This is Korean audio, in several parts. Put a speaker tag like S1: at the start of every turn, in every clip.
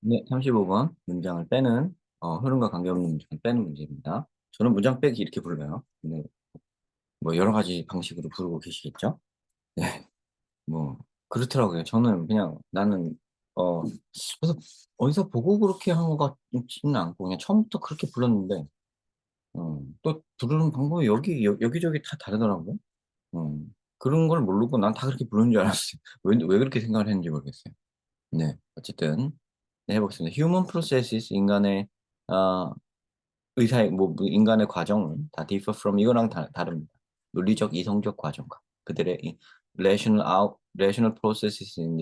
S1: 네, 35번 문장을 빼는 흐름과 관계없는 문장을 빼는 문제입니다. 저는 문장 빼기 이렇게 불러요. 네, 뭐 여러 가지 방식으로 부르고 계시겠죠? 네, 뭐 그렇더라고요. 저는 그냥 나는 그래서 어디서 보고 그렇게 한 것 같지는 않고 그냥 처음부터 그렇게 불렀는데 또 부르는 방법이 여기저기 다 다르더라고요. 그런 걸 모르고 난 다 그렇게 부르는 줄 알았어요. 왜 그렇게 생각을 했는지 모르겠어요. 네, 어쨌든 네, 해보겠습니다. Human processes 인간의 어, 의사의 뭐 인간의 과정은 다 differ from 이거랑 다릅니다. 논리적 이성적 과정과 그들의 rational processes in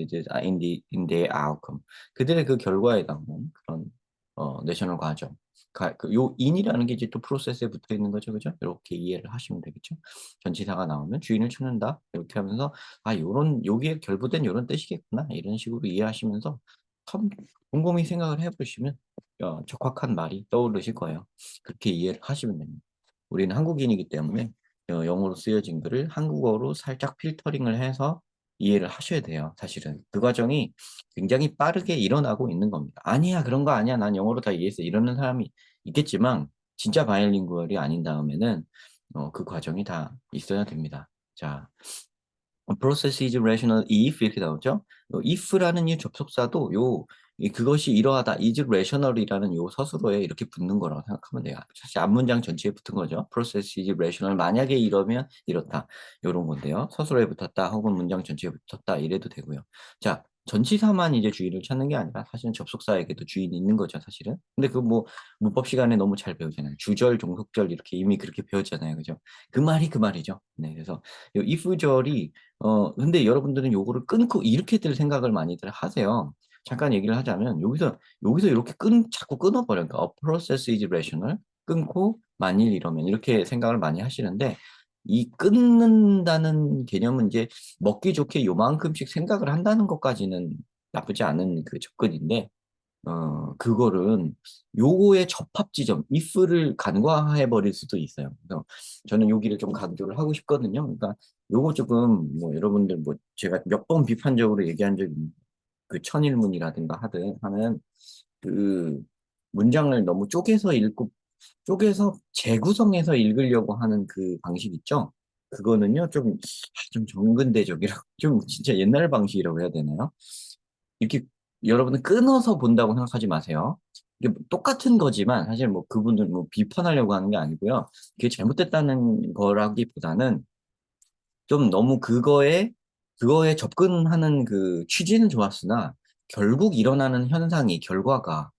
S1: their outcome 그들의 그 결과에 담은 그런 내셔널 과정 요 in이라는 게 이제 또 프로세스에 붙어 있는 거죠, 그죠? 이렇게 이해를 하시면 되겠죠. 전치사가 나오면 주인을 찾는다 이렇게 하면서 아 요런 여기에 결부된 요런 뜻이겠구나 이런 식으로 이해하시면서 참 곰곰이 생각을 해보시면 적확한 말이 떠오르실 거예요. 그렇게 이해를 하시면 됩니다. 우리는 한국인이기 때문에 영어로 쓰여진 글을 한국어로 살짝 필터링을 해서 이해를 하셔야 돼요. 사실은 그 과정이 굉장히 빠르게 일어나고 있는 겁니다. 아니야, 그런 거 아니야. 난 영어로 다 이해했어. 이러는 사람이 있겠지만 진짜 바이링구얼이 아닌 다음에는 그 과정이 다 있어야 됩니다. 자, process is rational if 이렇게 나오죠. if라는 이 접속사도 그것이 이러하다 is rational이라는 요 서술어에 이렇게 붙는 거라고 생각하면 돼요. 사실 앞문장 전체에 붙은 거죠. process is rational 만약에 이러면 이렇다 이런 건데요. 서술어에 붙었다 혹은 문장 전체에 붙었다 이래도 되고요. 자, 전치사만 이제 주의를 찾는 게 아니라 사실은 접속사에게도 주인이 있는 거죠, 사실은. 근데 그 뭐 문법 시간에 너무 잘 배우잖아요. 주절, 종속절 이렇게 이미 그렇게 배웠잖아요, 그죠? 그 말이 그 말이죠. 네, 그래서 이 if절이 근데 여러분들은 요거를 끊고 이렇게들 생각을 많이들 하세요. 잠깐 얘기를 하자면, 여기서 이렇게 자꾸 끊어버려요. 그러니까, a process is rational. 끊고, 만일 이러면, 이렇게 생각을 많이 하시는데, 이 끊는다는 개념은 이제 먹기 좋게 요만큼씩 생각을 한다는 것까지는 나쁘지 않은 그 접근인데, 그거는 요거의 접합 지점, if를 간과해 버릴 수도 있어요. 그래서 저는 여기를 좀 강조를 하고 싶거든요. 그러니까 요거 조금 뭐 여러분들 뭐 제가 몇 번 비판적으로 얘기한 적이 그 천일문이라든가 하든 하는 그 문장을 너무 쪼개서 재구성해서 읽으려고 하는 그 방식 있죠? 그거는요, 좀 정근대적이라고, 좀 진짜 옛날 방식이라고 해야 되나요? 이렇게 여러분은 끊어서 본다고 생각하지 마세요. 이게 뭐 똑같은 거지만 사실 뭐 그분들 뭐 비판하려고 하는 게 아니고요. 그게 잘못됐다는 거라기보다는 좀 너무 그거에 접근하는 그 취지는 좋았으나 결국 일어나는 현상이 결과가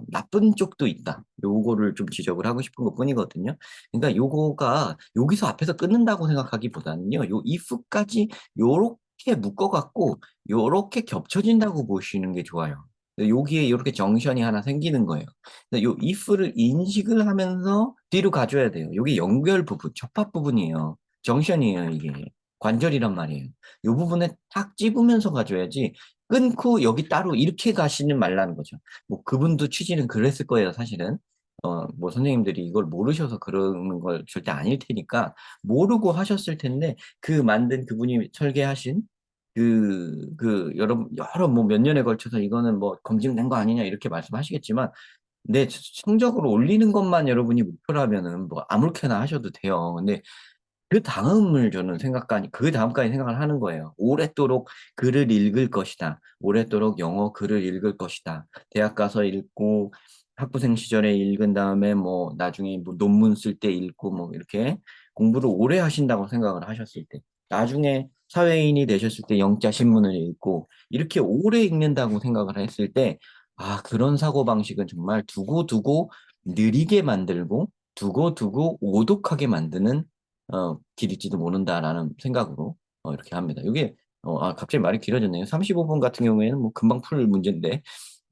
S1: 나쁜 쪽도 있다. 요거를 좀 지적을 하고 싶은 것뿐이거든요. 그러니까 요거가 여기서 앞에서 끊는다고 생각하기보다는요. 요 if까지 요렇게 묶어갖고 요렇게 겹쳐진다고 보시는 게 좋아요. 여기에 이렇게 정션이 하나 생기는 거예요. 근데 요 if를 인식을 하면서 뒤로 가줘야 돼요. 요게 연결 부분, 접합 부분이에요. 정션이에요, 이게. 관절이란 말이에요. 이 부분에 탁 찝으면서 가줘야지 끊고 여기 따로 이렇게 가시는 말라는 거죠. 뭐 그분도 취지는 그랬을 거예요, 사실은. 뭐 선생님들이 이걸 모르셔서 그러는 걸 절대 아닐 테니까 모르고 하셨을 텐데 그 만든 그분이 설계하신 여러 뭐 몇 년에 걸쳐서 이거는 뭐 검증된 거 아니냐 이렇게 말씀하시겠지만 네, 성적으로 올리는 것만 여러분이 목표라면은 뭐 아무렇게나 하셔도 돼요. 근데 그 다음까지 생각을 하는 거예요. 오랫도록 글을 읽을 것이다. 오랫도록 영어 글을 읽을 것이다. 대학 가서 읽고, 학부생 시절에 읽은 다음에 뭐, 나중에 뭐 논문 쓸 때 읽고, 뭐, 이렇게 공부를 오래 하신다고 생각을 하셨을 때, 나중에 사회인이 되셨을 때 영자 신문을 읽고, 이렇게 오래 읽는다고 생각을 했을 때, 아, 그런 사고방식은 정말 두고두고 느리게 만들고, 두고두고 오독하게 만드는 길일지도 모른다라는 생각으로 이렇게 합니다. 이게 갑자기 말이 길어졌네요. 35번 같은 경우에는 뭐 금방 풀 문제인데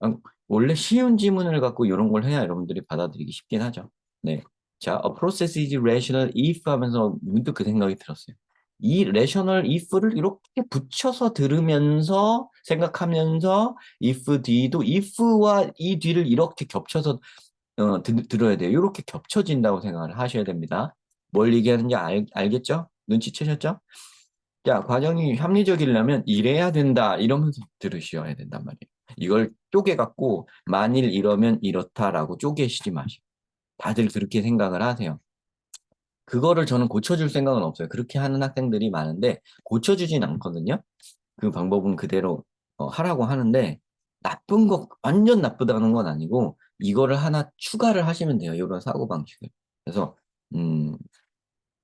S1: 아, 원래 쉬운 지문을 갖고 이런 걸 해야 여러분들이 받아들이기 쉽긴 하죠. 네. 자, a process is rational if 하면서 문득 그 생각이 들었어요. 이 rational if를 이렇게 붙여서 들으면서 생각하면서 if 뒤도 if와 이 뒤를 이렇게 겹쳐서 들어야 돼요. 이렇게 겹쳐진다고 생각을 하셔야 됩니다. 뭘 얘기하는지 알겠죠? 눈치채셨죠? 자, 과정이 합리적이려면 이래야 된다. 이러면서 들으셔야 된단 말이에요. 이걸 쪼개갖고 만일 이러면 이렇다라고 쪼개시지 마시고 다들 그렇게 생각을 하세요. 그거를 저는 고쳐줄 생각은 없어요. 그렇게 하는 학생들이 많은데 고쳐주진 않거든요. 그 방법은 그대로 하라고 하는데 나쁜 거 완전 나쁘다는 건 아니고 이거를 하나 추가를 하시면 돼요. 이런 사고 방식을. 그래서 음,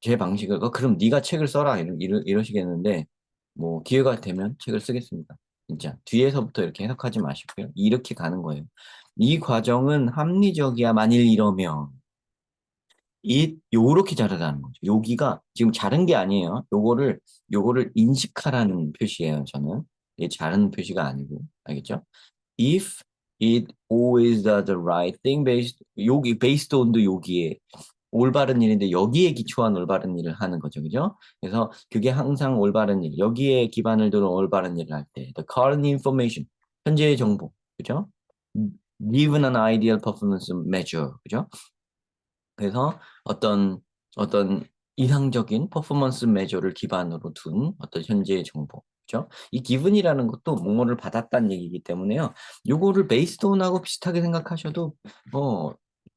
S1: 제 방식을 그럼 네가 책을 써라 이러시겠는데 뭐 기회가 되면 책을 쓰겠습니다. 진짜 뒤에서부터 이렇게 해석하지 마시고요. 이렇게 가는 거예요. 이 과정은 합리적이야 만일 이러면 요렇게 자르다는 거죠. 여기가 지금 자른 게 아니에요. 요거를 인식하라는 표시예요, 저는. 이게 자른 표시가 아니고. 알겠죠? If it always does the right thing based on도 여기에 올바른 일인데 여기에 기초한 올바른 일을 하는 거죠. 그죠? 그래서 그게 항상 올바른 일, 여기에 기반을 두는 올바른 일을 할 때, the current information, 현재의 정보, 그죠? Given an ideal performance measure, 그죠? 그래서 어떤 이상적인 퍼포먼스 메저를 기반으로 둔 어떤 현재의 정보. 그죠? 이 기분이라는 것도 뭐뭐를 받았다는 얘기이기 때문에요. 요거를 베이스톤하고 비슷하게 생각하셔도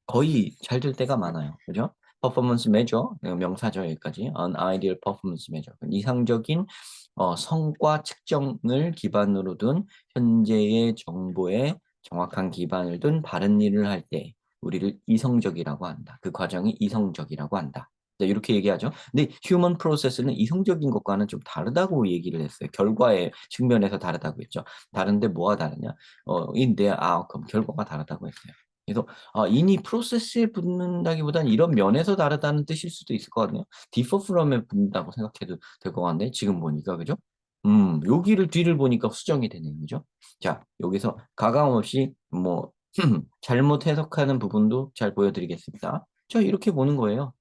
S1: 거의 잘 될 때가 많아요. 그죠? 퍼포먼스 메저, 명사죠, 여기까지. An ideal performance measure. 이상적인 성과 측정을 기반으로 둔 현재의 정보에 정확한 기반을 둔 바른 일을 할 때, 우리를 이성적이라고 한다. 그 과정이 이성적이라고 한다. 네, 이렇게 얘기하죠. 근데 휴먼 프로세스는 이성적인 것과는 좀 다르다고 얘기를 했어요. 결과의 측면에서 다르다고 했죠. 다른데 뭐가 다르냐? in their outcome, 결과가 다르다고 했어요. 그래서 인이 프로세스에 붙는다기보다는 이런 면에서 다르다는 뜻일 수도 있을 것 같네요. differ from에 붙는다고 생각해도 될 것 같네. 지금 보니까 그죠? 여기를 뒤를 보니까 수정이 되네요. 그죠? 자, 여기서 가감 없이 뭐 잘못 해석하는 부분도 잘 보여드리겠습니다. 저 이렇게 보는 거예요.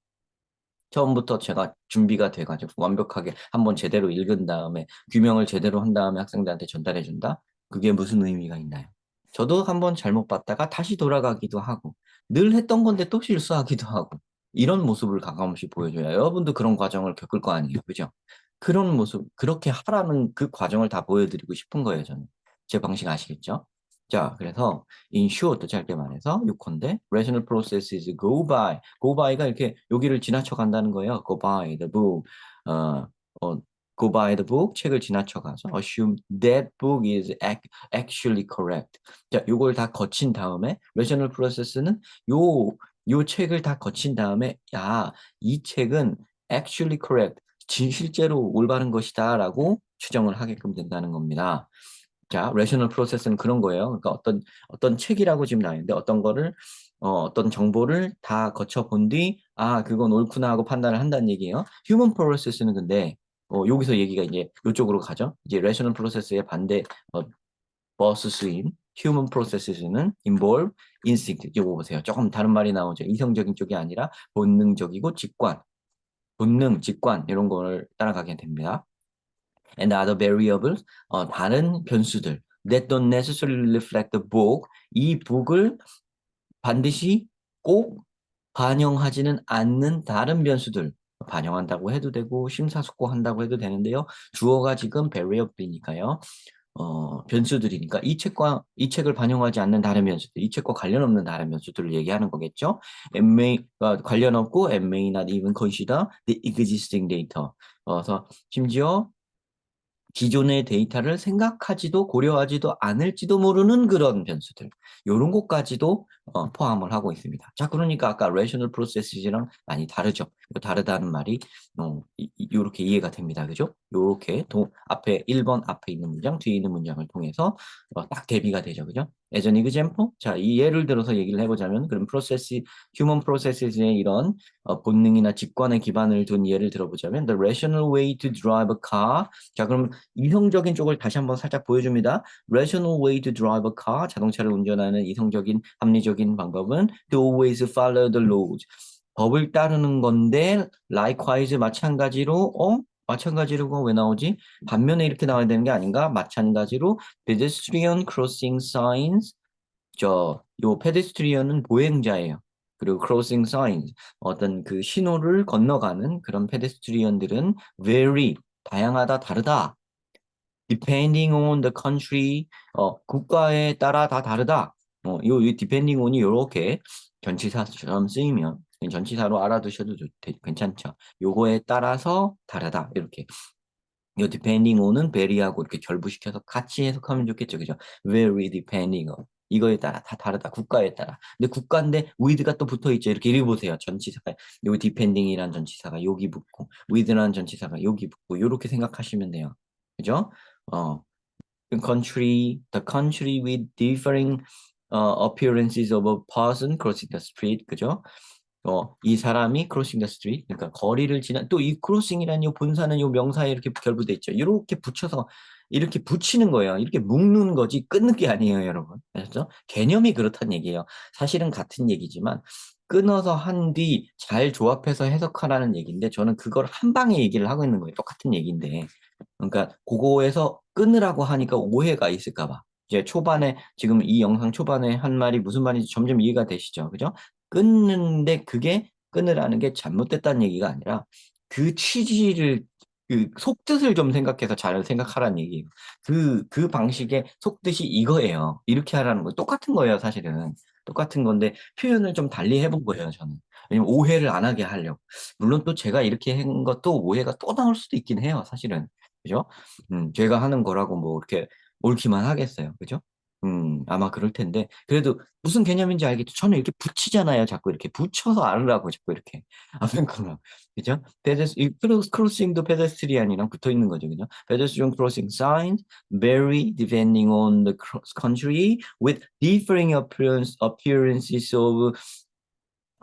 S1: 처음부터 제가 준비가 돼가지고 완벽하게 한번 제대로 읽은 다음에 규명을 제대로 한 다음에 학생들한테 전달해 준다? 그게 무슨 의미가 있나요? 저도 한번 잘못 봤다가 다시 돌아가기도 하고 늘 했던 건데 또 실수하기도 하고 이런 모습을 가감없이 보여줘야 여러분도 그런 과정을 겪을 거 아니에요. 그죠? 그런 모습, 그렇게 하라는 그 과정을 다 보여드리고 싶은 거예요. 저는. 제 방식 아시겠죠? 자, 그래서 in short 짧게 말해서 요건데 rational processes go by가 이렇게 여기를 지나쳐 간다는 거예요. go by the book. 어, go by the book 책을 지나쳐 가서 assume that book is actually correct. 자, 요걸 다 거친 다음에 rational process는 요 책을 다 거친 다음에 야, 이 책은 actually correct. 실제로 올바른 것이다라고 추정을 하게끔 된다는 겁니다. 자, 레셔널 프로세스는 그런 거예요. 그러니까 어떤 책이라고 지금 나왔는데 어떤 거를 어떤 정보를 다 거쳐 본 뒤, 그건 옳구나 하고 판단을 한다는 얘기예요. 휴먼 프로세스는 근데 여기서 얘기가 이제 이쪽으로 가죠. 이제 레셔널 프로세스의 반대 버스스인 휴먼 프로세스는 involve instinct. 이거 보세요. 조금 다른 말이 나오죠. 이성적인 쪽이 아니라 본능적이고 직관, 본능, 직관 이런 걸 따라가게 됩니다. And other variables, 다른 변수들 that don't necessarily reflect the book, 이 book을 반드시 꼭 반영하지는 않는 다른 변수들, 반영한다고 해도 되고 심사숙고한다고 해도 되는데요. 주어가 지금 variable이니까요. 변수들이니까 이 책을 반영하지 않는 다른 변수들, 이 책과 관련 없는 다른 변수들을 얘기하는 거겠죠. 관련 없고 and may not even consider the existing data. 그래서 심지어 기존의 데이터를 생각하지도 고려하지도 않을지도 모르는 그런 변수들. 이런 것까지도 포함을 하고 있습니다. 자, 그러니까 아까 rational process랑 많이 다르죠. 다르다는 말이 이렇게 이해가 됩니다. 그죠? 이렇게 앞에 1번 앞에 있는 문장, 뒤에 있는 문장을 통해서 딱 대비가 되죠. 그죠? As an example, 자, 이 예를 들어서 얘기를 해보자면 그럼 human processes의 이런 본능이나 직관의 기반을 둔 예를 들어보자면 the rational way to drive a car. 자, 그럼 이성적인 쪽을 다시 한번 살짝 보여줍니다. Rational way to drive a car, 자동차를 운전하는 이성적인 합리적인 방법은 to always follow the laws. 법을 따르는 건데 likewise 마찬가지로가 왜 나오지? 반면에 이렇게 나와야 되는 게 아닌가? 마찬가지로 pedestrian crossing signs, 요 pedestrian은 보행자예요. 그리고 crossing signs, 어떤 그 신호를 건너가는 그런 페데스트리언들은 very 다양하다, 다르다. depending on the country, 국가에 따라 다 다르다. 요 depending on이 요렇게 전치사처럼 쓰이면 전치사로 알아두셔도 괜찮죠. 요거에 따라서 다르다. 이렇게. 요 depending on은 very하고 이렇게 결부시켜서 같이 해석하면 좋겠죠. 그죠? very depending on. 이거에 따라 다 다르다. 국가에 따라. 근데 국가인데 with가 또 붙어 있죠. 이렇게 읽어보세요. 전치사가 요 depending이란 전치사가 여기 붙고 with라는 전치사가 여기 붙고 이렇게 생각하시면 돼요. 그죠? 어, the country with differing appearances of a person crossing the street. 그죠? 이 사람이 crossing the street, 그러니까 거리를 또 이 crossing이라는 이 본사는 이 명사에 이렇게 결부돼 있죠. 이렇게 붙여서 이렇게 붙이는 거예요. 이렇게 묶는 거지 끊는 게 아니에요, 여러분. 그렇죠? 개념이 그렇다는 얘기예요. 사실은 같은 얘기지만 끊어서 한 뒤 잘 조합해서 해석하라는 얘기인데 저는 그걸 한 방에 얘기를 하고 있는 거예요. 똑같은 얘기인데. 그러니까 그거에서 끊으라고 하니까 오해가 있을까 봐. 이제 초반에 지금 이 영상 초반에 한 말이 무슨 말인지 점점 이해가 되시죠? 그죠? 끊는데 그게 끊으라는 게 잘못됐다는 얘기가 아니라 그 취지를 그 속뜻을 좀 생각해서 잘 생각하라는 얘기예요. 그 방식의 속뜻이 이거예요. 이렇게 하라는 거 똑같은 거예요, 사실은. 똑같은 건데 표현을 좀 달리 해본 거예요, 저는. 왜냐면 오해를 안 하게 하려고. 물론 또 제가 이렇게 한 것도 오해가 또 나올 수도 있긴 해요, 사실은. 그죠? 제가 하는 거라고 뭐 이렇게 옳기만 하겠어요. 그죠? 아마 그럴 텐데. 그래도 무슨 개념인지 알겠죠? 저는 이렇게 붙이잖아요. 자꾸 이렇게 붙여서 알으라고 자꾸 이렇게. 아무튼 그럼. 그죠? 크로싱도 페데스트리안이랑 붙어 있는 거죠. 그죠? pedestrian crossing signs vary depending on the country with differing appearances of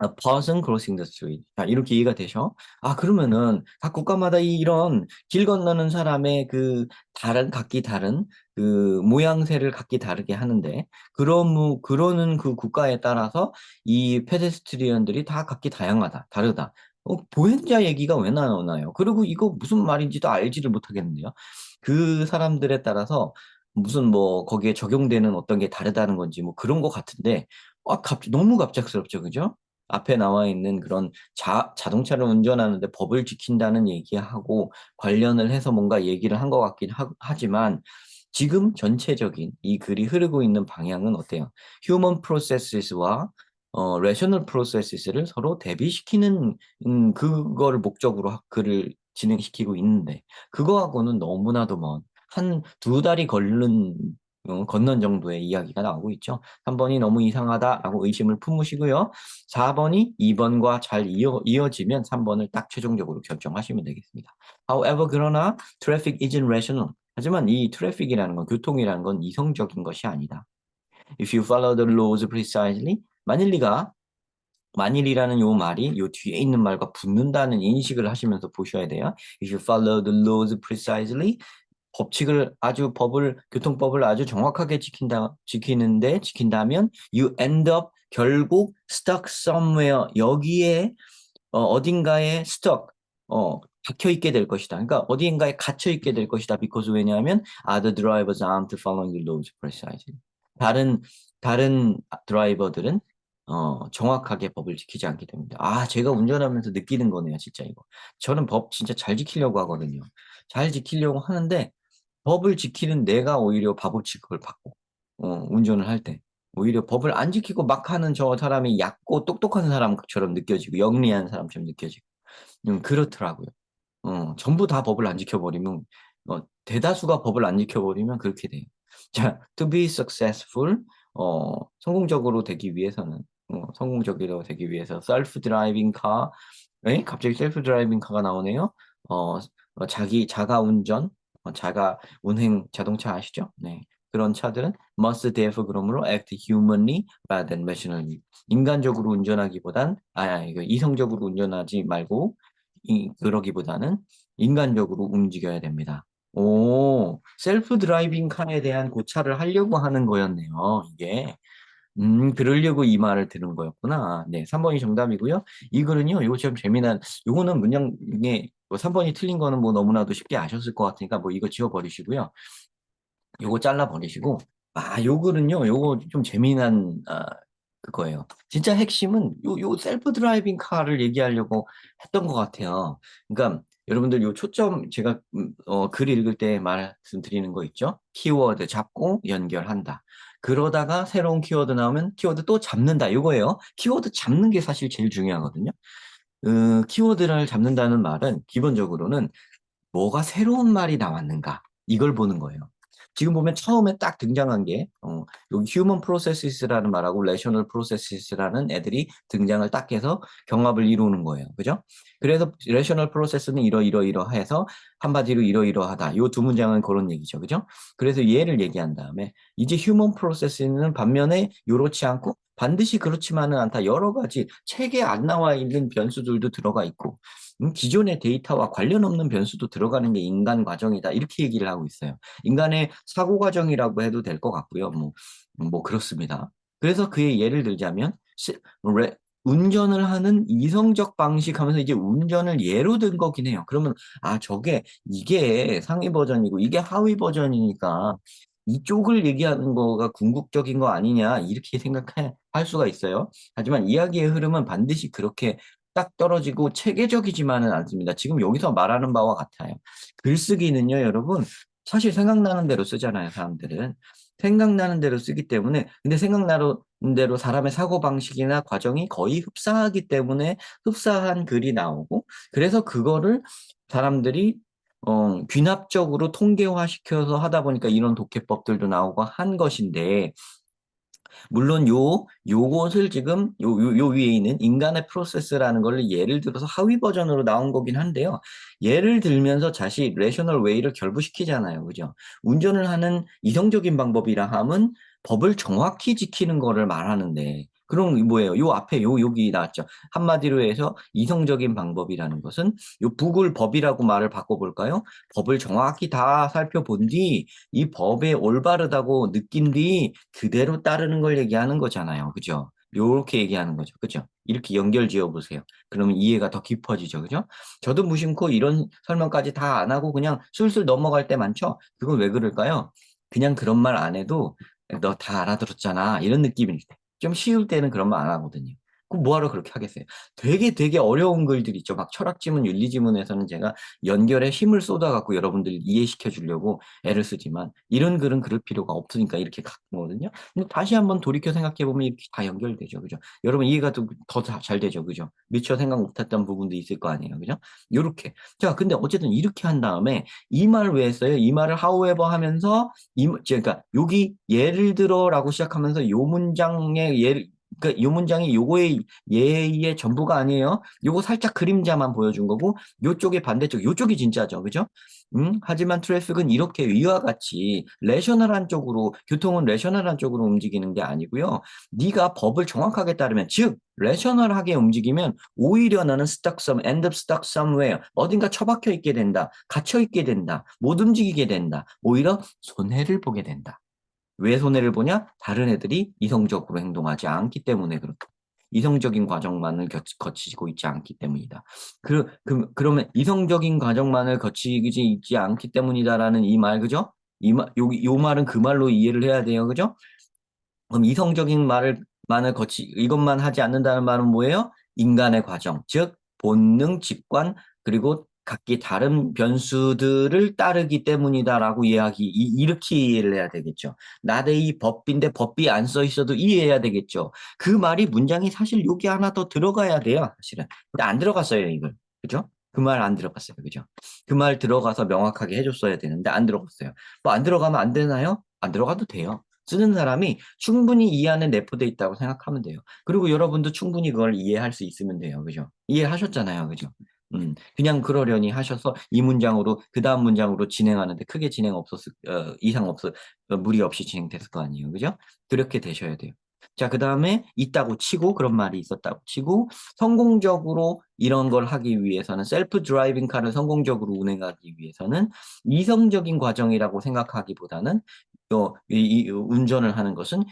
S1: a person crossing the street. 자, 이렇게 이해가 되셔? 아, 그러면은 각 국가마다 이런 길 건너는 사람의 그 각기 다른 그 모양새를 각기 다르게 하는데 그러는 그 국가에 따라서 이 페데스트리언들이 다 각기 다양하다, 다르다. 보행자 얘기가 왜 나오나요? 그리고 이거 무슨 말인지도 알지를 못하겠는데요. 그 사람들에 따라서 무슨 뭐 거기에 적용되는 어떤 게 다르다는 건지 뭐 그런 거 같은데 너무 갑작스럽죠, 그죠? 앞에 나와 있는 그런 자동차를 운전하는데 법을 지킨다는 얘기하고 관련을 해서 뭔가 얘기를 한 것 같긴 하지만 지금 전체적인 이 글이 흐르고 있는 방향은 어때요? Human processes와 rational processes를 서로 대비시키는 그거를 목적으로 글을 진행시키고 있는데 그거하고는 너무나도 먼 한 두 달이 건넌 정도의 이야기가 나오고 있죠. 3번이 너무 이상하다라고 의심을 품으시고요. 4번이 2번과 잘 이어지면 3번을 딱 최종적으로 결정하시면 되겠습니다. However, 그러나 traffic isn't rational. 하지만 이 트래픽이라는 건 교통이라는 건 이성적인 것이 아니다. If you follow the laws precisely, 만일이라는 요 말이 요 뒤에 있는 말과 붙는다는 인식을 하시면서 보셔야 돼요. If you follow the laws precisely, 교통법을 아주 정확하게 지킨다면, you end up 결국 stuck somewhere, 여기에, 어딘가에 stuck, 박혀 있게 될 것이다. 그러니까 어딘가에 갇혀 있게 될 것이다. because 왜냐하면, other drivers aren't following the laws precisely. 다른 드라이버들은, 정확하게 법을 지키지 않기 때문에. 제가 운전하면서 느끼는 거네요, 진짜 이거. 저는 법 진짜 잘 지키려고 하거든요. 잘 지키려고 하는데, 법을 지키는 내가 오히려 바보 취급을 받고, 운전을 할 때. 오히려 법을 안 지키고 막 하는 저 사람이 얕고 똑똑한 사람처럼 느껴지고, 영리한 사람처럼 느껴지고, 그렇더라고요. 전부 다 법을 안 지켜버리면, 대다수가 법을 안 지켜버리면 그렇게 돼요. 자, to be successful, 성공적으로 되기 위해서, self-driving car, 갑자기 셀프 드라이빙 카가 나오네요. 자가 운전, 자가 운행 자동차 아시죠? 네. 그런 차들은 must therefore 그러므로 act humanly rather than rationally. 인간적으로 운전하기보단 이거 이성적으로 운전하지 말고 그러기보다는 인간적으로 움직여야 됩니다. 오, 셀프 드라이빙 카에 대한 고찰을 하려고 하는 거였네요, 이게. 그러려고 이 말을 들은 거였구나. 네, 3번이 정답이고요. 이 글은요, 이거 좀 재미난, 요거는 문장에, 3번이 틀린 거는 뭐 너무나도 쉽게 아셨을 것 같으니까 뭐 이거 지워버리시고요. 요거 잘라버리시고, 요 글은요, 요거 좀 재미난, 그거예요. 진짜 핵심은 요 셀프 드라이빙 카를 얘기하려고 했던 것 같아요. 그러니까 여러분들 요 초점 제가 글 읽을 때 말씀드리는 거 있죠? 키워드 잡고 연결한다. 그러다가 새로운 키워드 나오면 키워드 또 잡는다. 이거예요. 키워드 잡는 게 사실 제일 중요하거든요. 키워드를 잡는다는 말은 기본적으로는 뭐가 새로운 말이 나왔는가 이걸 보는 거예요. 지금 보면 처음에 딱 등장한 게 여기 human processes라는 말하고 relational processes라는 애들이 등장을 딱 해서 경합을 이루는 거예요. 그죠? 그래서 relational process는 이러이러해서 한마디로 이러이러하다. 이 두 문장은 그런 얘기죠. 그죠? 그래서 얘를 얘기한 다음에 이제 human process는 반면에 이렇지 않고 반드시 그렇지만은 않다. 여러 가지 책에 안 나와 있는 변수들도 들어가 있고 기존의 데이터와 관련 없는 변수도 들어가는 게 인간 과정이다. 이렇게 얘기를 하고 있어요. 인간의 사고 과정이라고 해도 될 것 같고요. 뭐 그렇습니다. 그래서 그의 예를 들자면 운전을 하는 이성적 방식 하면서 이제 운전을 예로 든 거긴 해요. 그러면 이게 상위 버전이고 이게 하위 버전이니까 이쪽을 얘기하는 거가 궁극적인 거 아니냐 이렇게 생각할 수가 있어요. 하지만 이야기의 흐름은 반드시 그렇게 딱 떨어지고 체계적이지만은 않습니다. 지금 여기서 말하는 바와 같아요. 글쓰기는요, 여러분, 사실 생각나는 대로 쓰잖아요, 사람들은. 생각나는 대로 쓰기 때문에, 근데 생각나는 대로 사람의 사고방식이나 과정이 거의 흡사하기 때문에 흡사한 글이 나오고, 그래서 그거를 사람들이 귀납적으로 통계화시켜서 하다 보니까 이런 독해법들도 나오고 한 것인데, 물론 요것을 지금 요 위에 있는 인간의 프로세스라는 걸 예를 들어서 하위 버전으로 나온 거긴 한데요. 예를 들면서 다시 레셔널 웨이를 결부시키잖아요. 그죠? 운전을 하는 이성적인 방법이라 함은 법을 정확히 지키는 거를 말하는데 그럼 뭐예요? 요 앞에 여기 나왔죠. 한마디로 해서 이성적인 방법이라는 것은 요 북을 법이라고 말을 바꿔볼까요? 법을 정확히 다 살펴본 뒤 이 법에 올바르다고 느낀 뒤 그대로 따르는 걸 얘기하는 거잖아요. 그죠? 요렇게 얘기하는 거죠. 그죠? 이렇게 연결 지어 보세요. 그러면 이해가 더 깊어지죠. 그죠? 저도 무심코 이런 설명까지 다 안 하고 그냥 술술 넘어갈 때 많죠? 그건 왜 그럴까요? 그냥 그런 말 안 해도 너 다 알아들었잖아. 이런 느낌일 때. 좀 쉬울 때는 그런 말 안 하거든요. 그럼 뭐하러 그렇게 하겠어요? 되게 어려운 글들 있죠. 막 철학지문, 윤리지문에서는 제가 연결에 힘을 쏟아갖고 여러분들 이해시켜 주려고 애를 쓰지만 이런 글은 그럴 필요가 없으니까 이렇게 갖는 거거든요. 근데 다시 한번 돌이켜 생각해 보면 이렇게 다 연결되죠. 그죠? 여러분 이해가 더 잘 되죠. 그죠? 미처 생각 못했던 부분도 있을 거 아니에요. 그죠? 요렇게. 자, 근데 어쨌든 이렇게 한 다음에 이 말 왜 했어요? 이 말을 however 하면서 그러니까 여기 예를 들어라고 시작하면서 요 문장의 예를 그러니까 이 문장이 요거의 예의 전부가 아니에요. 요거 살짝 그림자만 보여준 거고 요쪽의 반대쪽 요쪽이 진짜죠. 그죠? 하지만 트래픽은 이렇게 위와 같이 레셔널한 쪽으로 교통은 레셔널한 쪽으로 움직이는 게 아니고요. 네가 법을 정확하게 따르면 즉 레셔널하게 움직이면 오히려 나는 stuck end up stuck somewhere 어딘가 처박혀 있게 된다. 갇혀 있게 된다. 못 움직이게 된다. 오히려 손해를 보게 된다. 왜 손해를 보냐? 다른 애들이 이성적으로 행동하지 않기 때문에 그렇다. 이성적인 과정만을 거치고 있지 않기 때문이다. 그러면 이성적인 과정만을 거치지 있지 않기 때문이다라는 이 말, 그죠? 요 말은 그 말로 이해를 해야 돼요. 그죠? 그럼 이성적인 만을 이것만 하지 않는다는 말은 뭐예요? 인간의 과정, 즉, 본능, 직관, 그리고 각기 다른 변수들을 따르기 때문이다라고 이렇게 이해를 해야 되겠죠. 나대이 법인데 법이 안 써 있어도 이해해야 되겠죠. 그 말이 문장이 사실 여기 하나 더 들어가야 돼요, 사실은. 근데 안 들어갔어요, 이걸. 그죠? 그 말 안 들어갔어요, 그죠? 그 말 들어가서 명확하게 해줬어야 되는데 안 들어갔어요. 뭐 안 들어가면 안 되나요? 안 들어가도 돼요. 쓰는 사람이 충분히 이해하는 내포돼 있다고 생각하면 돼요. 그리고 여러분도 충분히 그걸 이해할 수 있으면 돼요. 그죠? 이해하셨잖아요. 그죠? 그냥 그러려니 하셔서 이 문장으로 그 다음 문장으로 진행하는데 크게 이상 없었 무리 없이 진행됐을 거 아니에요. 그죠? 그렇게 되셔야 돼요. 자, 그 다음에 있다고 치고 그런 말이 있었다고 치고 성공적으로 이런 걸 하기 위해서는 셀프 드라이빙 카를 성공적으로 운행하기 위해서는 이성적인 과정이라고 생각하기보다는 이 운전을 하는 것은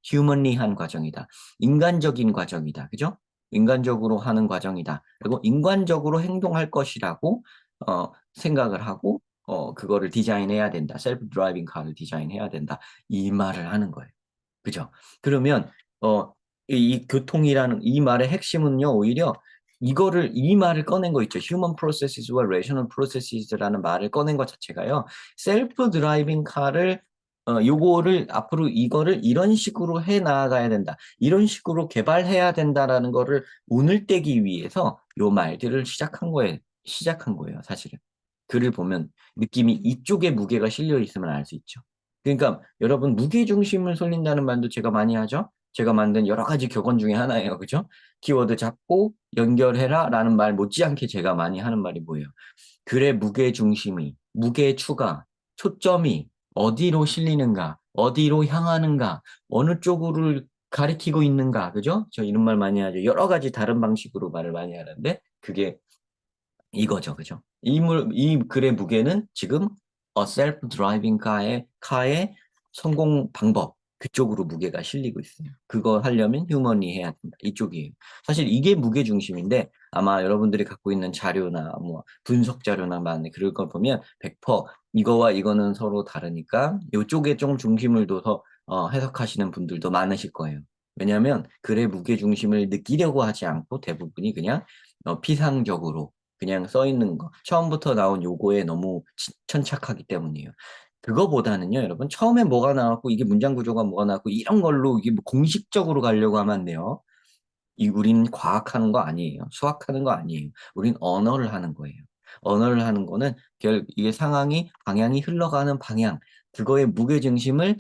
S1: 휴먼리한 과정이다. 인간적인 과정이다. 그죠? 인간적으로 하는 과정이다. 그리고 인간적으로 행동할 것이라고 생각을 하고 그거를 디자인해야 된다. 셀프 드라이빙 카를 디자인해야 된다. 이 말을 하는 거예요. 그죠? 그러면 이 교통이라는 이 말의 핵심은요, 오히려 이 말을 꺼낸 거 있죠. human processes와 rational processes라는 말을 꺼낸 것 자체가요. 셀프 드라이빙 카를 요거를 앞으로 이거를 이런 식으로 해 나가야 된다. 이런 식으로 개발해야 된다라는 거를 운을 떼기 위해서 요 말들을 시작한 거예요, 사실은. 글을 보면 느낌이 이쪽에 무게가 실려 있으면 알 수 있죠. 그러니까 여러분 무게 중심을 쏠린다는 말도 제가 많이 하죠. 제가 만든 여러 가지 격언 중에 하나예요. 그죠? 키워드 잡고 연결해라 라는 말 못지않게 제가 많이 하는 말이 뭐예요? 글의 무게 중심이, 무게 추가, 초점이 어디로 실리는가, 어디로 향하는가, 어느 쪽으로 가리키고 있는가, 그죠? 저 이런 말 많이 하죠. 여러 가지 다른 방식으로 말을 많이 하는데, 그게 이거죠, 그죠? 이 글의 무게는 지금 self driving 카의 성공 방법 그쪽으로 무게가 실리고 있어요. 그거 하려면 휴먼이 해야 된다. 이쪽이에요. 사실 이게 무게 중심인데 아마 여러분들이 갖고 있는 자료나 뭐 분석 자료나 많은 그럴 걸 보면 100% 이거와 이거는 서로 다르니까 이쪽에 좀 중심을 둬서 해석하시는 분들도 많으실 거예요. 왜냐하면 글의 무게 중심을 느끼려고 하지 않고 대부분이 그냥 피상적으로 그냥 써 있는 거. 처음부터 나온 요거에 너무 천착하기 때문이에요. 그거보다는요, 여러분, 처음에 뭐가 나왔고, 이게 문장 구조가 뭐가 나왔고, 이런 걸로 이게 뭐 공식적으로 가려고 하면 안 돼요. 우린 과학하는 거 아니에요. 수학하는 거 아니에요. 우린 언어를 하는 거예요. 언어를 하는 거는 이게 상황이, 방향이 흘러가는 방향, 그거의 무게중심을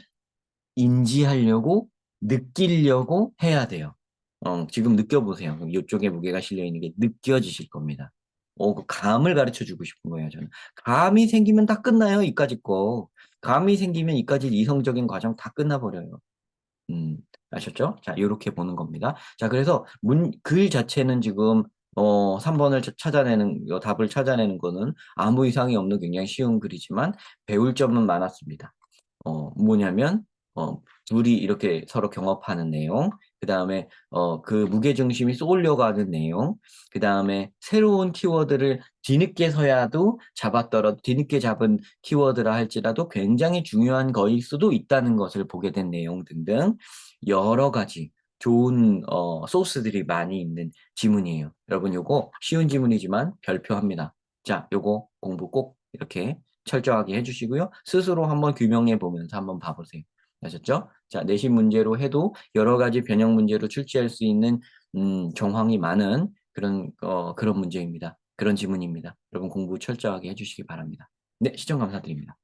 S1: 인지하려고, 느끼려고 해야 돼요. 지금 느껴보세요. 그럼 이쪽에 무게가 실려 있는 게 느껴지실 겁니다. 그 감을 가르쳐 주고 싶은 거예요, 저는. 감이 생기면 다 끝나요, 이까짓 거. 감이 생기면 이까짓 이성적인 과정 다 끝나버려요. 음, 아셨죠? 자, 이렇게 보는 겁니다. 자, 그래서 글 자체는 지금 3번을 찾아내는, 답을 찾아내는 거는 아무 이상이 없는 굉장히 쉬운 글이지만 배울 점은 많았습니다. 뭐냐면, 둘이 이렇게 서로 경합하는 내용, 그 다음에, 그 무게중심이 쏠려가는 내용, 그 다음에 새로운 키워드를 뒤늦게서야도 잡았더라도, 뒤늦게 잡은 키워드라 할지라도 굉장히 중요한 거일 수도 있다는 것을 보게 된 내용 등등, 여러 가지 좋은, 소스들이 많이 있는 지문이에요. 여러분, 요거 쉬운 지문이지만 별표합니다. 자, 요거 공부 꼭 이렇게 철저하게 해주시고요. 스스로 한번 규명해 보면서 한번 봐보세요. 아셨죠? 자, 내신 문제로 해도 여러 가지 변형 문제로 출제할 수 있는 정황이 많은 그런 문제입니다. 그런 지문입니다. 여러분 공부 철저하게 해주시기 바랍니다. 네, 시청 감사드립니다.